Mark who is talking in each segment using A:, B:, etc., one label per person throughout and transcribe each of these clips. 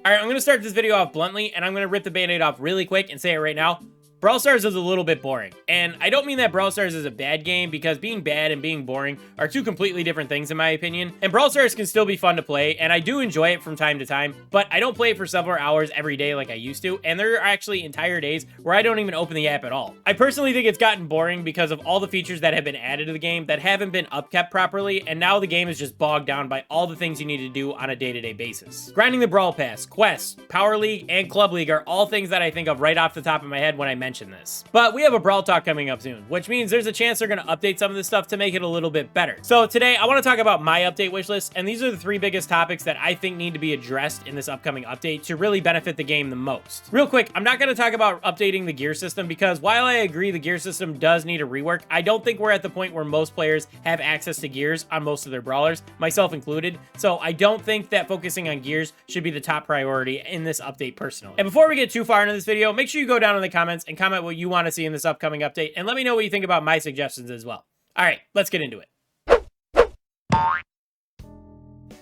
A: All right, I'm going to start this video off bluntly, and I'm going to rip the Band-Aid off really quick and say it right now. Brawl Stars is a little bit boring, and I don't mean that Brawl Stars is a bad game, because being bad and being boring are two completely different things in my opinion, and Brawl Stars can still be fun to play, and I do enjoy it from time to time, but I don't play it for several hours every day like I used to, and there are actually entire days where I don't even open the app at all. I personally think it's gotten boring because of all the features that have been added to the game that haven't been upkept properly, and now the game is just bogged down by all the things you need to do on a day-to-day basis. Grinding the Brawl Pass, quests, Power League, and Club League are all things that I think of right off the top of my head when I mention this. But we have a Brawl Talk coming up soon, which means there's a chance they're going to update some of this stuff to make it a little bit better. So today, I want to talk about my update wish list, and these are the three biggest topics that I think need to be addressed in this upcoming update to really benefit the game the most. Real quick, I'm not going to talk about updating the gear system because while I agree the gear system does need a rework, I don't think we're at the point where most players have access to gears on most of their brawlers, myself included, so I don't think that focusing on gears should be the top priority in this update personally. And before we get too far into this video, make sure you go down in the comments and comment what you want to see in this upcoming update, and let me know what you think about my suggestions as well. All right, let's get into it.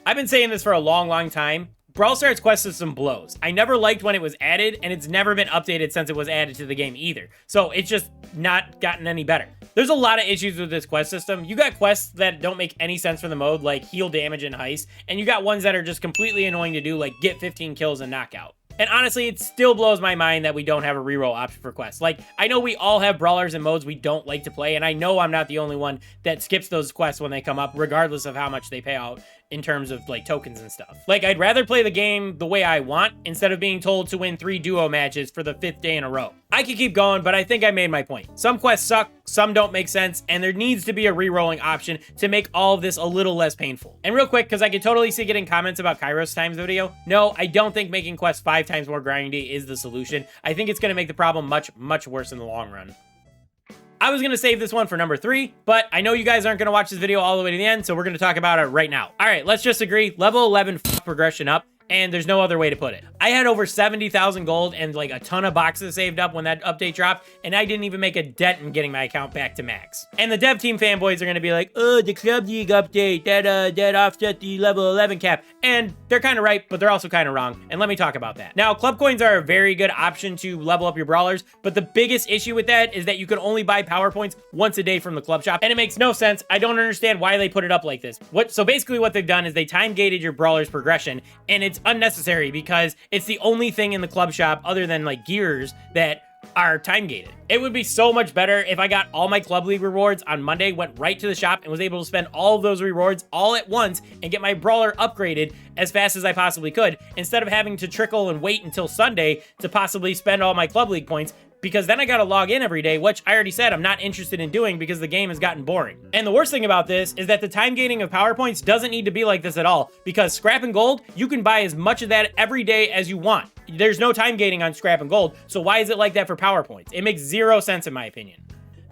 A: I've been saying this for a long time. Brawl Stars quest system blows. I never liked when it was added, and it's never been updated since it was added to the game either. So it's just not gotten any better. There's a lot of issues with this quest system. You got quests that don't make any sense for the mode, like heal damage and heist, and you got ones that are just completely annoying to do, like get 15 kills and knockout. And honestly, it still blows my mind that we don't have a reroll option for quests. Like, I know we all have brawlers and modes we don't like to play, and I know I'm not the only one that skips those quests when they come up, regardless of how much they pay out in terms of, like, tokens and stuff. Like, I'd rather play the game the way I want, instead of being told to win 3 duo matches for the 5th day in a row. I could keep going, but I think I made my point. Some quests suck, some don't make sense, and there needs to be a rerolling option to make all of this a little less painful. And real quick, because I could totally see getting comments about Kairos Time's video, no, I don't think making quests 5 times more grindy is the solution. I think it's going to make the problem much worse in the long run. I was going to save this one for number 3, but I know you guys aren't going to watch this video all the way to the end, so we're going to talk about it right now. All right, let's just agree, level 11 progression up, and there's no other way to put it. I had over 70,000 gold and like a ton of boxes saved up when that update dropped, and I didn't even make a dent in getting my account back to max. And the dev team fanboys are gonna be like, oh, the Club League update, that offset the level 11 cap. And they're kind of right, but they're also kind of wrong, and let me talk about that. Now, club coins are a very good option to level up your brawlers, but the biggest issue with that is that you can only buy power points once a day from the club shop, and it makes no sense. I don't understand why they put it up like this. So basically what they've done is they time gated your brawler's progression, and it's unnecessary because it's the only thing in the club shop other than like gears that are time gated. It would be so much better if I got all my Club League rewards on Monday, went right to the shop, and was able to spend all of those rewards all at once and get my brawler upgraded as fast as I possibly could, instead of having to trickle and wait until Sunday to possibly spend all my Club League points, because then I gotta log in every day, which I already said I'm not interested in doing because the game has gotten boring. And the worst thing about this is that the time gating of power points doesn't need to be like this at all, because scrap and gold, you can buy as much of that every day as you want. There's no time gating on scrap and gold, so why is it like that for power points? It makes zero sense in my opinion.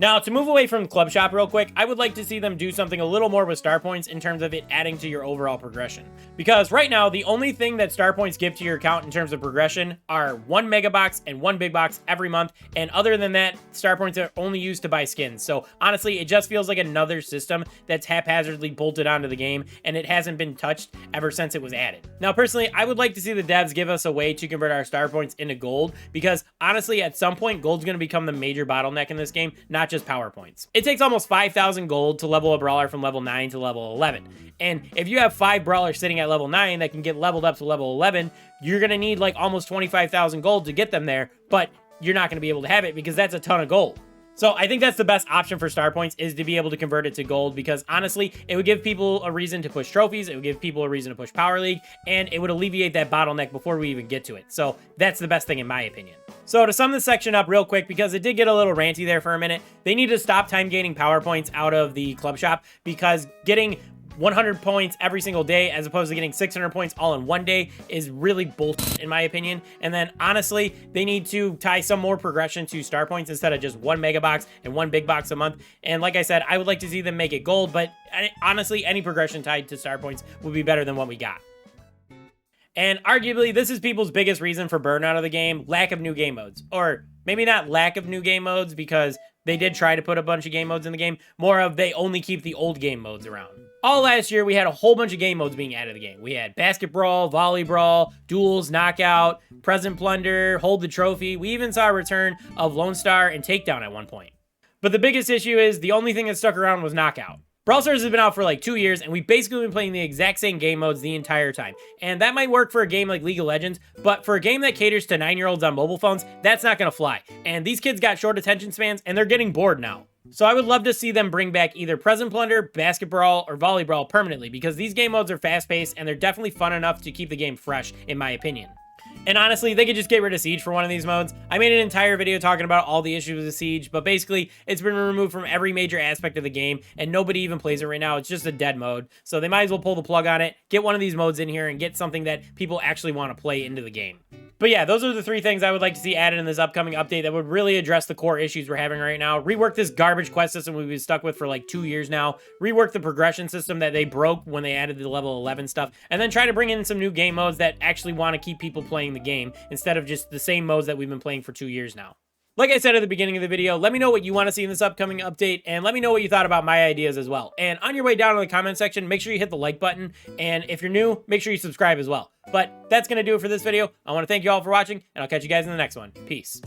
A: Now, to move away from the club shop real quick, I would like to see them do something a little more with star points in terms of it adding to your overall progression. Because right now, the only thing that star points give to your account in terms of progression are 1 mega box and 1 big box every month. And other than that, star points are only used to buy skins. So honestly, it just feels like another system that's haphazardly bolted onto the game, and it hasn't been touched ever since it was added. Now, personally, I would like to see the devs give us a way to convert our star points into gold, because honestly, at some point, gold's going to become the major bottleneck in this game, not just power points. It takes almost 5,000 gold to level a brawler from level 9 to level 11. And if you have 5 brawlers sitting at level 9 that can get leveled up to level 11, you're going to need like almost 25,000 gold to get them there, but you're not going to be able to have it because that's a ton of gold. So I think that's the best option for star points, is to be able to convert it to gold, because honestly, it would give people a reason to push trophies, it would give people a reason to push Power League, and it would alleviate that bottleneck before we even get to it. So that's the best thing in my opinion. So to sum this section up real quick, because it did get a little ranty there for a minute, they need to stop time gaining power points out of the club shop, because getting 100 points every single day as opposed to getting 600 points all in one day is really bullshit in my opinion. And then honestly, they need to tie some more progression to star points instead of just 1 mega box and 1 big box a month. And like I said, I would like to see them make it gold, but honestly, any progression tied to star points would be better than what we got. And arguably, this is people's biggest reason for burnout of the game: lack of new game modes. Or maybe not lack of new game modes, because they did try to put a bunch of game modes in the game. More of they only keep the old game modes around. All last year, we had a whole bunch of game modes being added to the game. We had Basket Brawl, Volley Brawl, Duels, Knockout, Present Plunder, Hold the Trophy. We even saw a return of Lone Star and Takedown at one point. But the biggest issue is the only thing that stuck around was Knockout. Brawl Stars has been out for like 2 years, and we've basically been playing the exact same game modes the entire time. And that might work for a game like League of Legends, but for a game that caters to 9-year-olds on mobile phones, that's not gonna fly. And these kids got short attention spans, and they're getting bored now. So I would love to see them bring back either Present Plunder, Basket Brawl, or Volley Brawl permanently, because these game modes are fast-paced, and they're definitely fun enough to keep the game fresh, in my opinion. And honestly, they could just get rid of Siege for one of these modes. I made an entire video talking about all the issues with Siege, but basically, it's been removed from every major aspect of the game, and nobody even plays it right now. It's just a dead mode. So they might as well pull the plug on it, get one of these modes in here, and get something that people actually want to play into the game. But yeah, those are the 3 things I would like to see added in this upcoming update that would really address the core issues we're having right now. Rework this garbage quest system we've been stuck with for like 2 years now. Rework the progression system that they broke when they added the level 11 stuff. And then try to bring in some new game modes that actually want to keep people playing the game instead of just the same modes that we've been playing for 2 years now. Like I said at the beginning of the video, let me know what you want to see in this upcoming update, and let me know what you thought about my ideas as well. And on your way down in the comment section, make sure you hit the like button, and if you're new, make sure you subscribe as well. But that's going to do it for this video. I want to thank you all for watching, and I'll catch you guys in the next one. Peace.